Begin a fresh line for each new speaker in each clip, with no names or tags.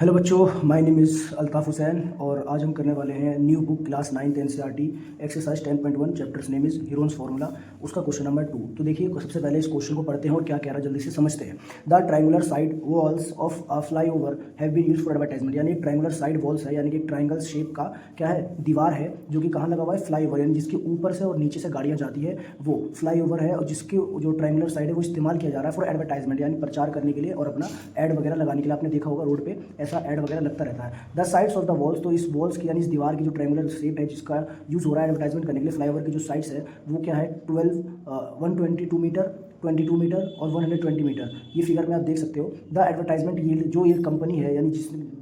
Hello बच्चों, my name is Altaf Hussain और आज हम करने वाले हैं new book class 9th NCERT exercise 10.1 chapters name is Heron's formula. उसका क्वेश्चन नंबर 2। तो देखिए, सबसे पहले इस क्वेश्चन को पढ़ते हैं और क्या कह रहा है जल्दी से समझते हैं। The triangular side walls of a flyover have been used for advertisement. यानी एक ट्रायंगुलर साइड वॉल्स है, यानी कि एक ट्रायंगल शेप का क्या है, दीवार है जो कि कहाँ लगा हुआ है, फ्लाईओवर, यानी जिसके ऊपर से और नीचे से गाड़ियाँ जाती है वो फ्लाईओवर है, और जिसके जो ट्रायंगुलर साइड है वो इस्तेमाल किया जा रहा है फॉर एडवर्टाइजमेंट, यानी प्रचार करने के लिए और अपना एड वगैरह लगाने के लिए। आपने देखा होगा रोड पे ऐसा एड वगैरह लगता रहता है। The sides of the walls, तो इस वॉल्स की यानी इस दीवार की जो ट्रायंगुलर शेप है जिसका यूज़ हो रहा है एडवर्टाइजमेंट करने के लिए, फ्लाईओवर की जो साइड्स है वो क्या है, 122 मीटर, 22 मीटर और 120 मीटर। ये फिगर में आप देख सकते हो। द एडवर्टाइजमेंट यील्ड, जो ये कंपनी है यानी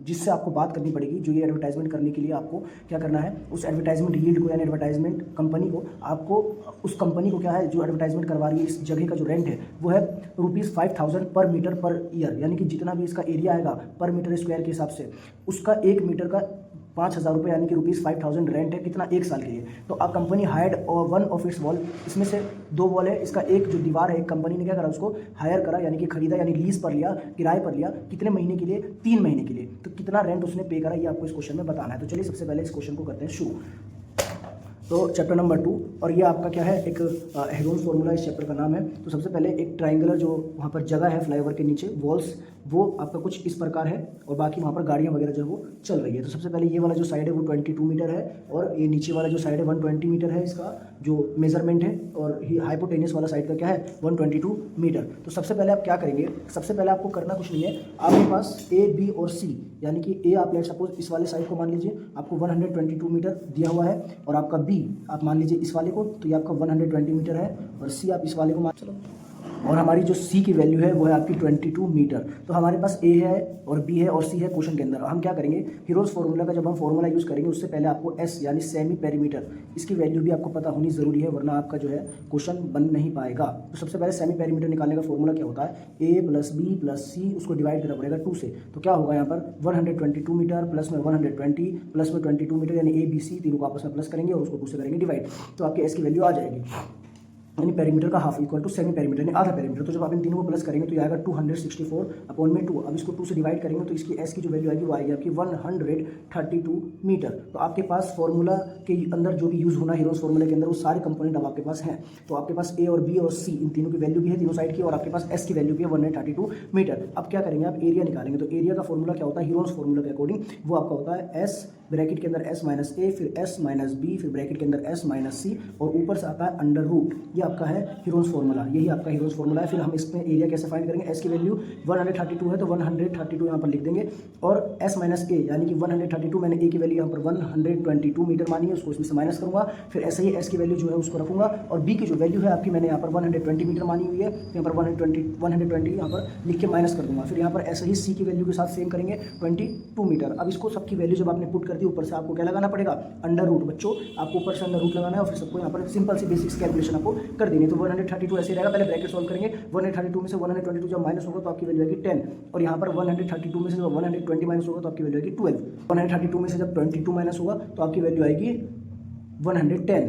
जिससे आपको बात करनी पड़ेगी, जो ये एडवर्टाइजमेंट करने के लिए आपको क्या करना है, उस एडवर्टाइजमेंट यील्ड को यानी एडवर्टाइजमेंट कंपनी को, आपको उस कंपनी को क्या है जो एडवर्टाइजमेंट करवा रही है, इस जगह का जो रेंट है वो है ₹5000 पर मीटर पर ईयर, यानी कि जितना भी इसका एरिया आएगा पर मीटर स्क्वायर के हिसाब से उसका 1 मीटर का 5000 रुपये, यानी कि ₹5000 रेंट है। कितना, 1 साल के लिए। तो अब company hired one of its wall, इसमें से 2 वॉल है, इसका एक जो दीवार है, एक कंपनी ने क्या करा, उसको हायर करा, यानी कि खरीदा, यानी लीज पर लिया, किराए पर लिया। कितने महीने के लिए, 3 महीने के लिए। तो कितना रेंट उसने पे करा, ये आपको इस क्वेश्चन में बताना है। तो चलिए सबसे पहले इस क्वेश्चन को करते हैं शुरू। तो चैप्टर नंबर 2, और ये आपका क्या है, एक हीरोन्स फार्मूला इस चैप्टर का नाम है। तो सबसे पहले एक ट्रायंगुलर जो वहाँ पर जगह है फ्लाईओवर के नीचे वॉल्स, वो आपका कुछ इस प्रकार है, और बाकी वहाँ पर गाड़ियाँ वगैरह जो है वो चल रही है। तो सबसे पहले ये वाला जो साइड है वो 22 मीटर है, और ये नीचे वाला जो साइड है 120 मीटर है इसका जो मेजरमेंट है, और हाइपोटेनियस वाला साइड का क्या है 122 मीटर। तो सबसे पहले आप क्या करेंगे, सबसे पहले आपको करना कुछ नहीं है, आपके पास ए बी और सी, यानी कि ए आप लेट सपोज इस वाले साइड को मान लीजिए आपको 122 मीटर दिया हुआ है, और आपका बी आप मान लीजिए इस वाले को, तो ये आपका 120 मीटर है, और सी आप इस वाले को मान चलो, और हमारी जो सी की वैल्यू है वो है आपकी 22 मीटर। तो हमारे पास ए है और बी है और सी है क्वेश्चन के अंदर। हम क्या करेंगे, हीरोज फार्मूला का जब हम फार्मूला यूज़ करेंगे उससे पहले आपको एस यानी सेमी पेरीमीटर, इसकी वैल्यू भी आपको पता होनी ज़रूरी है, वरना आपका जो है क्वेश्चन बन नहीं पाएगा। तो सबसे पहले सेमी पेरीमीटर निकालने का फॉर्मूला क्या होता है, ए प्लस बी प्लस सी, उसको डिवाइड करना पड़ेगा 2 से। तो क्या होगा यहाँ पर 122 मीटर प्लस में 120 प्लस में 22 मीटर, यानी ए बी सी तीनों को आपस में प्लस करेंगे और उसको 2 से करेंगे डिवाइड, तो आपके एस की वैल्यू आ जाएगी, यानी पेरीमीटर का half equal to semi perimeter यानी आधा पेरीमीटर। तो जब आप इन तीनों को प्लस करेंगे तो ये आएगा 264/2। अब इसको 2 से डिवाइड करेंगे तो इसकी एस की जो वैल्यू आएगी वो आएगी आपकी 132 मीटर। तो आपके पास फॉर्मूला के अंदर जो भी यूज़ होना है हीरोज फॉर्मूला के अंदर वो सारे कंपोनेंट अब आपके पास हैं। तो आपके पास ए और बी और सी इन तीनों की वैल्यू भी है तीनों साइड की, और आपके पास एस की वैल्यू भी है 132 मीटर। अब क्या करेंगे, आप एरिया निकालेंगे। तो एरिया का फॉर्मूला क्या होता है हीरोज फॉर्मूला के अकॉर्डिंग, वो आपका होता है एस ब्रैकेट के अंदर एस माइनस ए, फिर एस माइनस बी, फिर ब्रैकेट के अंदर एस माइनस सी, और ऊपर से आता है अंडर रूट। ये आपका है हीरोज फॉर्मूला, यही आपका हीरोज फॉर्मूला है। फिर हम इसमें एरिया कैसे फाइंड करेंगे, एस की वैल्यू 132 है तो 132 यहाँ पर लिख देंगे, और एस माइनस ए यानी कि 132, मैंने ए की वैल्यू यहाँ पर 122 मीटर मानी है, उसको इसमें से माइनस करूँगा। फिर ऐसे ही एस की वैल्यू जो है उसको रखूँगा, और बी की जो वैल्यू है आपकी मैंने यहाँ पर 120 मीटर मानी हुई है, यहाँ पर 120 यहाँ पर लिख के माइनस कर दूँगा। फिर यहाँ पर ऐसे ही सी की वैल्यू के साथ सेम करेंगे 22 मीटर। अब इसको सबकी वैल्यू जब आपने पुट कर दी, ऊपर से आपको क्या लगाना पड़ेगा, अंडर रूट। बच्चों आपको ऊपर से अंडर रूट लगाना है, और फिर सबको यहाँ पर सिंपल सी बेसिक्स कैलकुलेशन आपको कर देनी है। तो 132 ऐसे रहेगा, पहले ब्रैकेट सॉल्व करेंगे। 132 में से 122 जब माइनस होगा तो आपकी वैल्यू आएगी 10, और यहाँ पर 132 में से जब 120 माइनस होगा तो आपकी वैल्यू आएगी 12। 132 में से जब 22 माइनस होगा तो आपकी वैल्यू आएगी 110।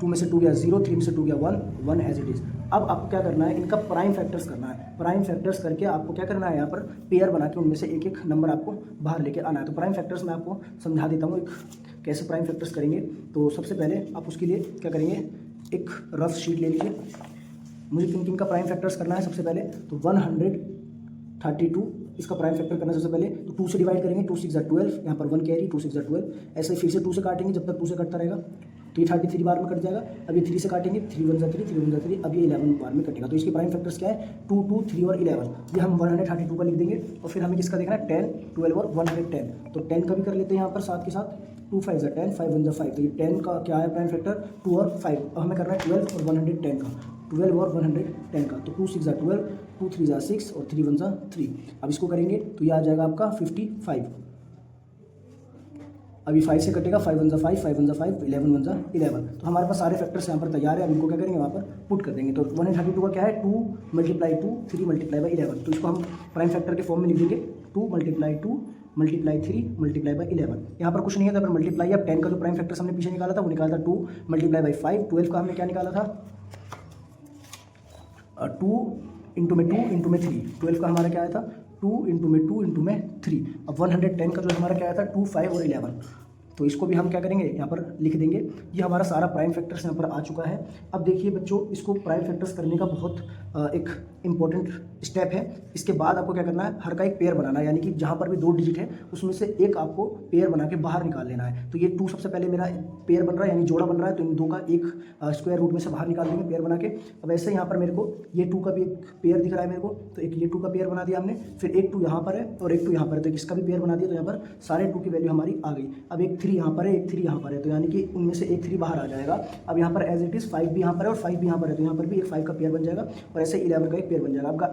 2 में से 2 गया 0, 3 में से 2 गया 1, 1 एज इट इज़। अब आपको क्या करना है, इनका प्राइम फैक्टर्स करना है। प्राइम फैक्टर्स करके आपको क्या करना है, यहाँ पर पेयर बना के उनमें से एक एक नंबर आपको बाहर लेके आना है। तो प्राइम फैक्टर्स मैं आपको समझा देता हूँ कैसे प्राइम फैक्टर्स करेंगे। तो सबसे पहले आप उसके लिए क्या करेंगे, एक रफ शीट ले लीजिए। मुझे किन किन का प्राइम फैक्टर्स करना है, सबसे पहले तो 132 इसका प्राइम फैक्टर करना है। सबसे पहले तो 2 से डिवाइड करेंगे, 2 6 12, यहाँ पर 1 कैरी, 2 6 12। ऐसे ही फिर से 2 से काटेंगे, जब तक 2 से कटता रहेगा तो ये 33 बार में कट जाएगा। अब ये 3 से काटेंगे, 3 1 3, 3 1 3, अब ये 11 बार में कटेगा। तो इसके प्राइम फैक्टर्स क्या है, 2 2 3 और 11। ये हम 132 का लिख देंगे, और फिर हमें किसका देखना है, 10 12 और 110। तो 10 का भी कर लेते हैं यहाँ पर साथ के साथ, 2 5 10, 5 1 5। तो ये 10 का क्या है प्राइम फैक्टर, 2 और 5। अब हमें करना है 12 और 110 का, 12 और 110 का। तो 2 6 12, 2 3 6 और 3 1 3। अब इसको करेंगे तो ये आ जाएगा आपका 55। अभी 5 से कटेगा, 5 1 5, 5 1 5, 11 1 11। तो हमारे पास सारे फैक्टर्स यहाँ पर तैयार है। अब इनको क्या करेंगे, वहाँ पर पुट कर देंगे। तो 132 का क्या है, 2 × 2, 3 × 11। तो इसको हम प्राइम फैक्टर के फॉर्म में लिख देंगे, 2 × 2 × 3 × 11। यहाँ पर कुछ नहीं है, तो मल्टीप्लाई। अब 10 का जो प्राइम फैक्टर्स हमने पीछे निकाला था वो निकाला था 2 × 5। 12 का हमने क्या निकाला था, 2 × 2 × 3। 12 का हमारा क्या आया था, 2 इंटू में 3। अब 110 का जो हमारा क्या आया था 2, 5 और 11, तो इसको भी हम क्या करेंगे यहाँ पर लिख देंगे। ये हमारा सारा प्राइम फैक्टर्स यहाँ पर आ चुका है। अब देखिए बच्चों, इसको प्राइम फैक्टर्स करने का बहुत एक इम्पॉर्टेंट स्टेप है। इसके बाद आपको क्या करना है, हर का एक पेयर बनाना है, यानी कि जहाँ पर भी 2 डिजिट है उसमें से एक आपको पेयर बना के बाहर निकाल लेना है। तो ये 2 सबसे पहले मेरा पेयर बन रहा है, यानी जोड़ा बन रहा है, तो इन 2 का एक स्क्वायर रूट में से बाहर निकाल देंगे पेयर बना के। अब ऐसे यहाँ पर मेरे को ये 2 का भी एक पेयर दिख रहा है मेरे को, तो एक ये 2 का पेयर बना दिया हमने, फिर एक 2 यहाँ पर है और एक 2 यहाँ पर है, तो इसका भी पेयर बना दिया। तो यहाँ पर सारे 2 की वैल्यू हमारी आ गई। अब एक 3 यहाँ पर है, एक 3 यहाँ पर है, तो यानी कि उनमें से एक 3 बाहर आ जाएगा। अब यहाँ पर एज इट इज़ 5 भी यहाँ पर है और 5 भी यहाँ पर है, तो यहाँ पर भी एक 5 का पेयर बन जाएगा और ऐसे 11 का एक पेयर बन जाएगा। आपका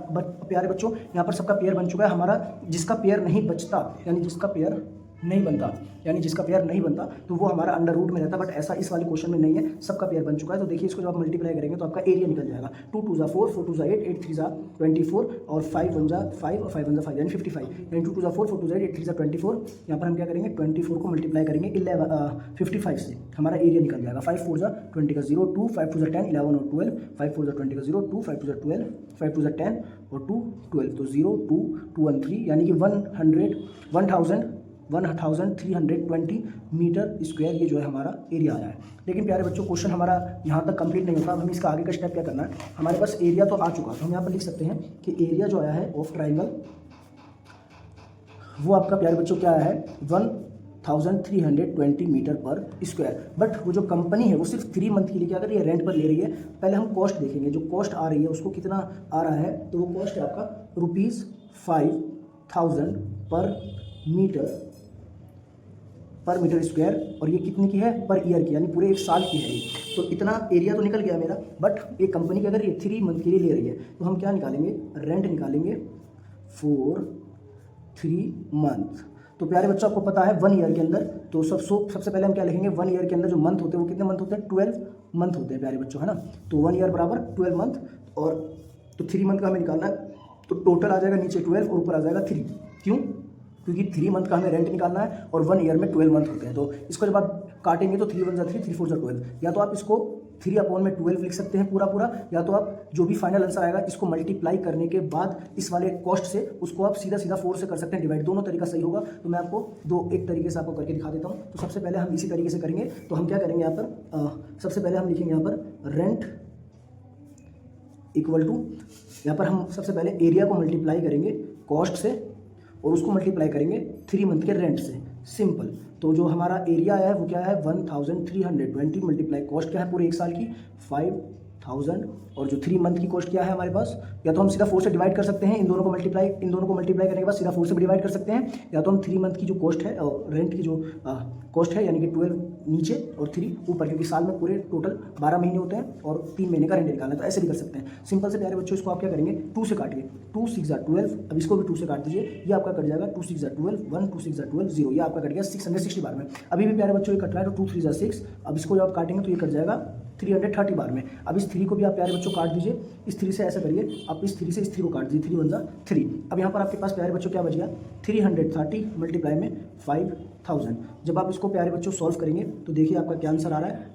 प्यारे बच्चों यहाँ पर सबका पेयर बन चुका है। हमारा जिसका पेयर नहीं बचता, यानी जिसका पेयर नहीं बनता, तो वो हमारा अंडर रूट में रहता, बट ऐसा इस वाले क्वेश्चन में नहीं है, सबका पेयर बन चुका है। तो देखिए इसको जब आप मल्टीप्लाई करेंगे तो आपका एरिया निकल जाएगा। 2 2 × 4, 4 2 × 8, 8 3 × 24 और 5 1 × 5 और 5 1 × 5 यानी 55, यानी 2 2 × 4, 4 2 × 8, 8 3 × 24। यहाँ पर हम क्या करेंगे, 24 को मल्टीप्लाई करेंगे 55 से, हमारा एरिया निकल जाएगा। 5 4 × 20 का 0, 2 5 2 × 10, 11 और 12, 5 4 × 20 का 0, 2 5 2 × 12, 5 2 × 10 और 2 12, तो 0 2 2 1 3, यानी कि 1320 मीटर स्क्वायर ये जो है हमारा एरिया आया है। लेकिन प्यारे बच्चों, क्वेश्चन हमारा यहाँ तक कंप्लीट नहीं होता। अब हमें इसका आगे का स्टेप क्या करना है, हमारे पास एरिया तो आ चुका, तो हम यहाँ पर लिख सकते हैं कि एरिया जो आया है ऑफ ट्राइंगल, वो आपका प्यारे बच्चों क्या आया है, 1320 मीटर पर स्क्वायर। बट वो जो कंपनी है वो सिर्फ 3 मंथ के लिए क्या कर रही है, रेंट पर ले रही है। पहले हम कॉस्ट देखेंगे, जो कॉस्ट आ रही है उसको कितना आ रहा है, तो वो कॉस्ट है आपका ₹5000 पर मीटर स्क्वायर, और ये कितने की है, पर ईयर की, यानी पूरे 1 साल की है ये। तो इतना एरिया तो निकल गया मेरा, बट एक कंपनी क्या कर रही है, 3 मंथ के लिए ले रही है, तो हम क्या निकालेंगे, रेंट निकालेंगे फॉर 3 मंथ। तो प्यारे बच्चों आपको पता है 1 ईयर के अंदर, तो सबसे पहले हम क्या लिखेंगे, 1 ईयर के अंदर जो मंथ होते हैं वो कितने मंथ होते हैं, 12 मंथ होते हैं प्यारे बच्चों, है ना। तो 1 ईयर बराबर 12 मंथ, और तो 3 मंथ का हमें निकालना है, तो टोटल आ जाएगा नीचे 12 और ऊपर आ जाएगा 3। क्यों, क्योंकि 3 मंथ का हमें रेंट निकालना है और 1 ईयर में 12 मंथ होते हैं। तो इसको जब आप काटेंगे तो 3 1 × 3, 3 4 × 12, या तो आप इसको 3/12 लिख सकते हैं पूरा, या तो आप जो भी फाइनल आंसर आएगा इसको मल्टीप्लाई करने के बाद इस वाले कॉस्ट से उसको आप सीधा 4 से कर सकते हैं डिवाइड, दोनों तरीका सही होगा। तो मैं आपको एक तरीके से आपको करके दिखा देता हूँ। तो सबसे पहले हम इसी तरीके से करेंगे, तो हम क्या करेंगे यहाँ पर, सबसे पहले हम लिखेंगे यहाँ पर रेंट इक्वल टू, यहाँ पर हम सबसे पहले एरिया को मल्टीप्लाई करेंगे कॉस्ट से और उसको मल्टीप्लाई करेंगे 3 मंथ के रेंट से, सिंपल। तो जो हमारा एरिया आया है वो क्या है, 1320 मल्टीप्लाई कॉस्ट क्या है पूरे 1 साल की 5000, और जो 3 मंथ की कॉस्ट क्या है हमारे पास, या तो हम सीधा 4 से डिवाइड कर सकते हैं, इन दोनों को मल्टीप्लाई करने के बाद सीधा 4 से भी डिवाइड कर सकते हैं, या तो हम 3 मंथ की जो कॉस्ट है और रेंट की जो कॉस्ट है, यानी कि 12 नीचे और 3 ऊपर, क्योंकि साल में पूरे टोटल 12 महीने होते हैं और 3 महीने का रेंट निकालना है, तो ऐसे भी कर सकते हैं। सिंपल से प्यारे बच्चों, इसको आप क्या करेंगे, 2 से काटिए, 2 6 × 12, अब इसको भी 2 से काट दीजिए, ये आपका कट जाएगा 2 6 × 12 1, 2 6 × 12 0, ये आपका कट गया 660 बार में। अभी भी प्यारे बच्चों ये कट रहा है, तो 2 3 × 6, अब इसको जब आप काटेंगे तो ये कट जाएगा 330 बार में। अब इस 3 को भी आप प्यारे बच्चों काट दीजिए, इस 3 से ऐसा करिए, आप इस 3 से इस 3 को काट दीजिए, 3 1 × 3। अब यहाँ पर आपके पास प्यारे बच्चों क्या बच गया, 330 मल्टीप्लाई में 5000। जब आप इसको प्यारे बच्चों सॉल्व करेंगे तो देखिए आपका क्या आंसर आ रहा है,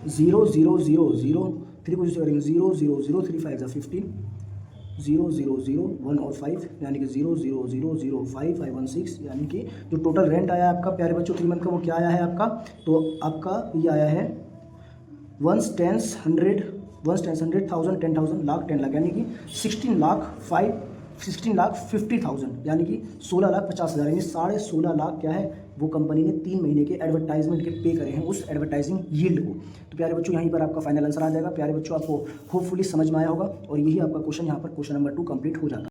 0 0 0 0, 3 को करेंगे 0 0 0, 3 5 × 15, 0 0 0 1 और 5, यानी कि 0 0 0 0 5 5 1 6, यानी कि जो टोटल रेंट आया आपका प्यारे बच्चों 3 मंथ का वो क्या आया है आपका, तो आपका ये आया है 1 10 100 1000 10,000 लाख 10 लाख, यानी कि 16,50,000, यानी कि 16,50,000, यानी 16.5 लाख क्या है वो कंपनी ने 3 महीने के एडवर्टाइजमेंट के पे करे हैं उस एडवर्टाइजिंग यील्ड को। तो प्यारे बच्चों यहीं पर आपका फाइनल आंसर आ जाएगा। प्यारे बच्चों आपको होपफुली समझ में आया होगा, और यही आपका क्वेश्चन यहाँ पर क्वेश्चन नंबर 2 कंप्लीट हो जाता है।